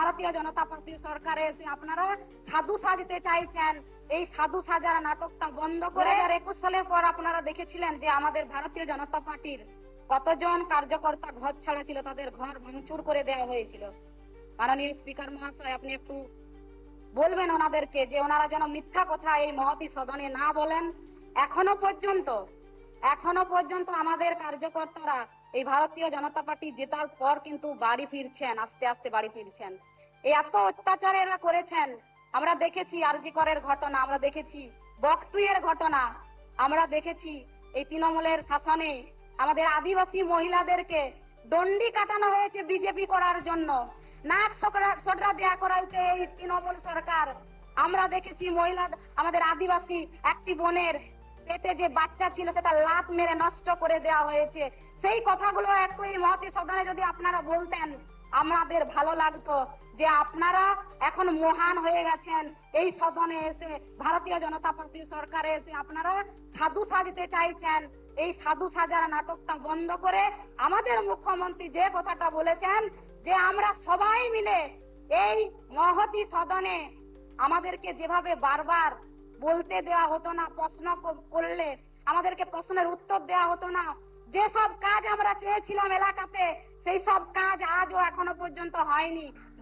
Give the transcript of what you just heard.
ভারতীয় জনতা পার্টি সরকারে এসে আপনারা সাধু সাজতে চাইছেন। এই সাধু সাজার নাটকটা বন্ধ করে 2021 সালের পর আপনারা দেখেছিলেন যে আমাদের ভারতীয় জনতা পার্টির কতজন কার্যকর্তা ঘর ছাড়া ছিল, তাদের ঘর ভাঙচুর করে দেওয়া হয়েছিল। মাননীয় স্পিকার মহাশয়, আপনি একটু বলবেন ওনাদেরকে যে ওনারা যেন মিথ্যা কথা এই মহতি সদনে না বলেন। এখনো পর্যন্ত আমাদের কার্যকর্তারা এই ভারতীয় জনতা পার্টি জেতার পর কিন্তু বাড়ি ফিরছেন, আস্তে আস্তে বাড়ি ফিরছেন। এই এত অত্যাচার এরা করেছেন, আমরা দেখেছি আরজি করের ঘটনা, আমরা দেখেছি বকটুইয়ের ঘটনা, আমরা দেখেছি এই তৃণমূলের শাসনে আমাদের আদিবাসী মহিলাদেরকে দণ্ডি কাটানো হয়েছে বিজেপি করার জন্য, নাক সটরা দেয়া করা হয়েছে এই তৃণমূল সরকার। আমরা দেখেছি মহিলা আমাদের আদিবাসী একটি বোনের পেটে যে বাচ্চা ছিল সেটা লাত মেরে নষ্ট করে দেওয়া হয়েছে। সেই কথাগুলো একটু এই মহতি সদনে যদি আপনারা বলতেন আমাদের ভালো লাগতো, যে আপনারা এখন মহান হয়ে গেছেন। এই সদনে এসে ভারতীয় জনতা পার্টি সরকারে এসে আপনারা সাধু সাজতে চাইছেন। এই সাধু সাজার নাটকটা বন্ধ করে আমাদের মুখ্যমন্ত্রী যে কথাটা বলেছেন যে আমরা সবাই মিলে এই মহতি সদনে আমাদেরকে যেভাবে বারবার বলতে দেওয়া হতো না, প্রশ্ন করলে আমাদেরকে প্রশ্নের উত্তর দেওয়া হতো না, যেসব কাজ আমরা চেয়েছিলাম এলাকাতে সেই সব কাজ আজও এখনো পর্যন্ত হয়নি।